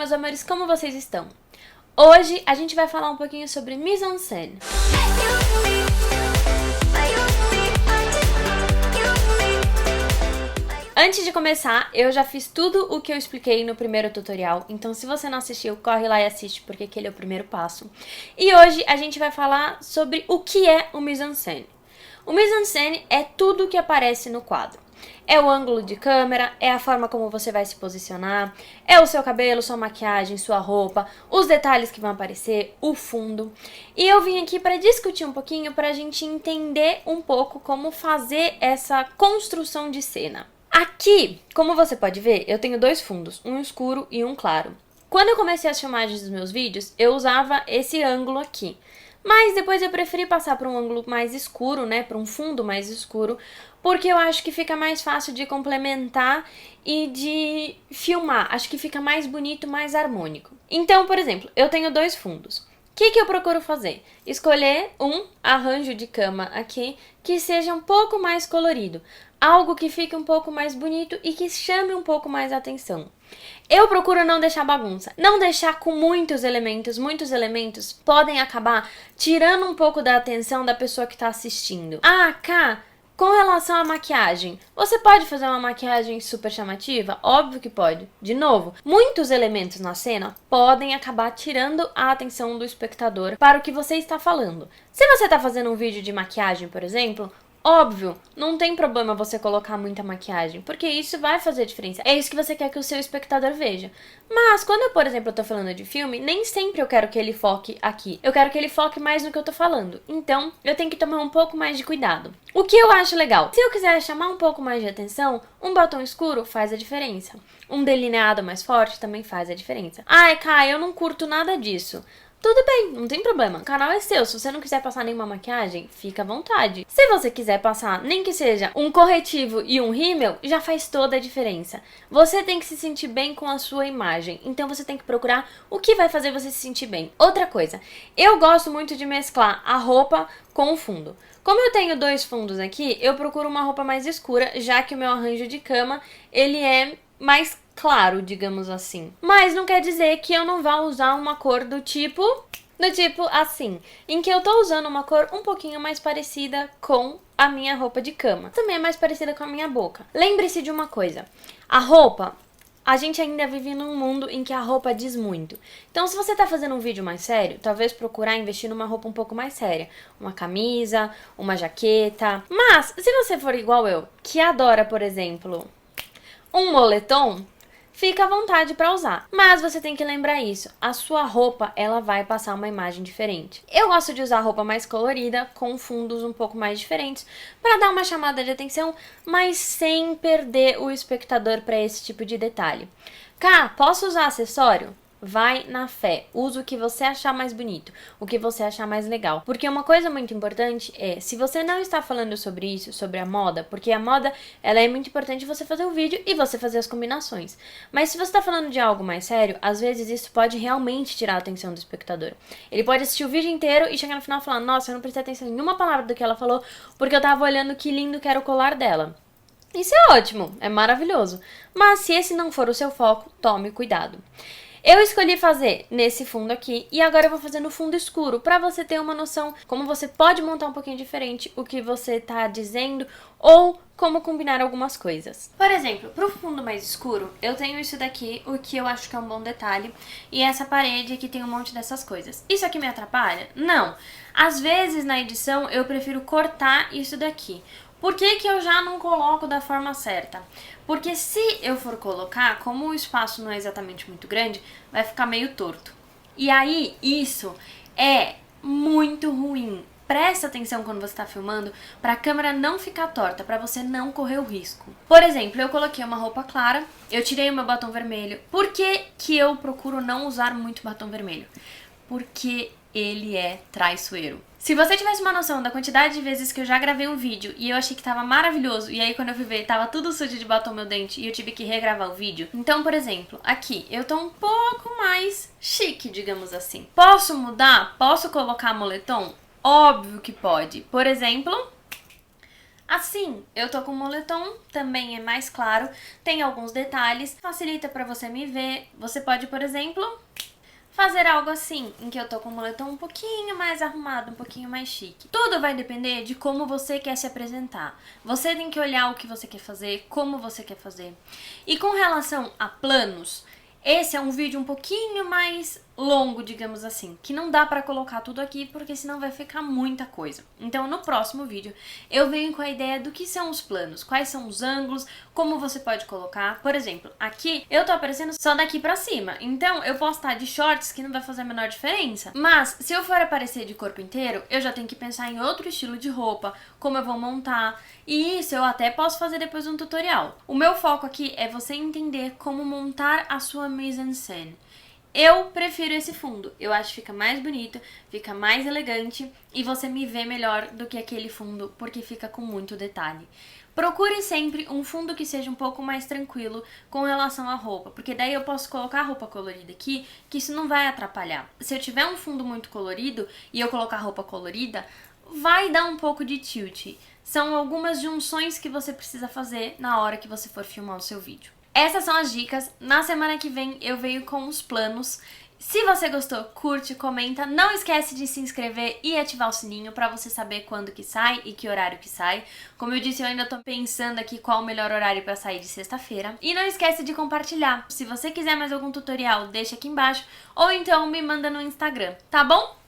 meus amores, como vocês estão? Hoje a gente vai falar um pouquinho sobre mise-en-scène. Antes de começar, eu já fiz tudo o que eu expliquei no primeiro tutorial, então se você não assistiu, corre lá e assiste, porque aquele é o primeiro passo. E hoje a gente vai falar sobre o que é o mise-en-scène. O mise-en-scène é tudo o que aparece no quadro. É o ângulo de câmera, é a forma como você vai se posicionar, é o seu cabelo, sua maquiagem, sua roupa, os detalhes que vão aparecer, o fundo. E eu vim aqui para discutir um pouquinho, para a gente entender um pouco como fazer essa construção de cena. Aqui, como você pode ver, eu tenho dois fundos, um escuro e um claro. Quando eu comecei as filmagens dos meus vídeos, eu usava esse ângulo aqui. Mas depois eu preferi passar para um ângulo mais escuro, né, para um fundo mais escuro, porque eu acho que fica mais fácil de complementar e de filmar. Acho que fica mais bonito, mais harmônico. Então, por exemplo, eu tenho dois fundos. O que eu procuro fazer? Escolher um arranjo de cama aqui que seja um pouco mais colorido. Algo que fique um pouco mais bonito e que chame um pouco mais a atenção. Eu procuro não deixar bagunça, não deixar com muitos elementos podem acabar tirando um pouco da atenção da pessoa que está assistindo. Ah, Cá, com relação à maquiagem, você pode fazer uma maquiagem super chamativa? Óbvio que pode. De novo, muitos elementos na cena podem acabar tirando a atenção do espectador para o que você está falando. Se você está fazendo um vídeo de maquiagem, por exemplo, óbvio, não tem problema você colocar muita maquiagem, porque isso vai fazer diferença. É isso que você quer que o seu espectador veja. Mas quando eu, por exemplo, eu tô falando de filme, nem sempre eu quero que ele foque aqui. Eu quero que ele foque mais no que eu tô falando. Então, eu tenho que tomar um pouco mais de cuidado. O que eu acho legal? Se eu quiser chamar um pouco mais de atenção, um batom escuro faz a diferença. Um delineado mais forte também faz a diferença. Ai, Kai, eu não curto nada disso. Tudo bem, não tem problema. O canal é seu. Se você não quiser passar nenhuma maquiagem, fica à vontade. Se você quiser passar, nem que seja um corretivo e um rímel, já faz toda a diferença. Você tem que se sentir bem com a sua imagem. Então você tem que procurar o que vai fazer você se sentir bem. Outra coisa, eu gosto muito de mesclar a roupa com o fundo. Como eu tenho dois fundos aqui, eu procuro uma roupa mais escura, já que o meu arranjo de cama, ele é mais claro, digamos assim. Mas não quer dizer que eu não vá usar uma cor do tipo assim, em que eu tô usando uma cor um pouquinho mais parecida com a minha roupa de cama. Também é mais parecida com a minha boca. Lembre-se de uma coisa, a roupa, a gente ainda vive num mundo em que a roupa diz muito. Então, se você tá fazendo um vídeo mais sério, talvez procurar investir numa roupa um pouco mais séria. Uma camisa, uma jaqueta. Mas, se você for igual eu, que adora, por exemplo, um moletom, fica à vontade para usar. Mas você tem que lembrar isso, a sua roupa, ela vai passar uma imagem diferente. Eu gosto de usar roupa mais colorida, com fundos um pouco mais diferentes, para dar uma chamada de atenção, mas sem perder o espectador para esse tipo de detalhe. Cá, posso usar acessório? Vai na fé, usa o que você achar mais bonito, o que você achar mais legal. Porque uma coisa muito importante é, se você não está falando sobre isso, sobre a moda, porque a moda, ela é muito importante você fazer o vídeo e você fazer as combinações. Mas se você está falando de algo mais sério, às vezes isso pode realmente tirar a atenção do espectador. Ele pode assistir o vídeo inteiro e chegar no final e falar, nossa, eu não prestei atenção em nenhuma palavra do que ela falou, porque eu tava olhando que lindo que era o colar dela. Isso é ótimo, é maravilhoso. Mas se esse não for o seu foco, tome cuidado. Eu escolhi fazer nesse fundo aqui e agora eu vou fazer no fundo escuro para você ter uma noção como você pode montar um pouquinho diferente o que você tá dizendo ou como combinar algumas coisas. Por exemplo, pro fundo mais escuro, eu tenho isso daqui, o que eu acho que é um bom detalhe, e essa parede aqui tem um monte dessas coisas. Isso aqui me atrapalha? Não. Às vezes na edição eu prefiro cortar isso daqui. Por que eu já não coloco da forma certa? Porque se eu for colocar, como o espaço não é exatamente muito grande, vai ficar meio torto. E aí, isso é muito ruim. Presta atenção quando você está filmando para a câmera não ficar torta, para você não correr o risco. Por exemplo, eu coloquei uma roupa clara, eu tirei o meu batom vermelho. Por que eu procuro não usar muito batom vermelho? Porque ele é traiçoeiro. Se você tivesse uma noção da quantidade de vezes que eu já gravei um vídeo e eu achei que tava maravilhoso, e aí quando eu fui ver tava tudo sujo de batom meu dente e eu tive que regravar o vídeo. Então, por exemplo, aqui eu tô um pouco mais chique, digamos assim. Posso mudar? Posso colocar moletom? Óbvio que pode. Por exemplo, Assim, eu tô com moletom, também é mais claro, tem alguns detalhes, facilita pra você me ver. Você pode, por exemplo, fazer algo assim, em que eu tô com o moletom um pouquinho mais arrumado, um pouquinho mais chique. Tudo vai depender de como você quer se apresentar. Você tem que olhar o que você quer fazer, como você quer fazer. E com relação a planos, esse é um vídeo um pouquinho mais longo, digamos assim, que não dá pra colocar tudo aqui porque senão vai ficar muita coisa. Então no próximo vídeo eu venho com a ideia do que são os planos, quais são os ângulos, como você pode colocar. Por exemplo, aqui eu tô aparecendo só daqui pra cima, então eu posso estar de shorts que não vai fazer a menor diferença. Mas se eu for aparecer de corpo inteiro, eu já tenho que pensar em outro estilo de roupa, como eu vou montar, e isso eu até posso fazer depois de um tutorial. O meu foco aqui é você entender como montar a sua mise-en-scène. Eu prefiro esse fundo, eu acho que fica mais bonito, fica mais elegante e você me vê melhor do que aquele fundo porque fica com muito detalhe. Procure sempre um fundo que seja um pouco mais tranquilo com relação à roupa, porque daí eu posso colocar a roupa colorida aqui, que isso não vai atrapalhar. Se eu tiver um fundo muito colorido e eu colocar roupa colorida, vai dar um pouco de tilt. São algumas junções que você precisa fazer na hora que você for filmar o seu vídeo. Essas são as dicas. Na semana que vem eu venho com os planos. Se você gostou, curte, comenta. Não esquece de se inscrever e ativar o sininho pra você saber quando que sai e que horário que sai. Como eu disse, eu ainda tô pensando aqui qual o melhor horário pra sair de sexta-feira. E não esquece de compartilhar. Se você quiser mais algum tutorial, deixa aqui embaixo. Ou então me manda no Instagram, tá bom?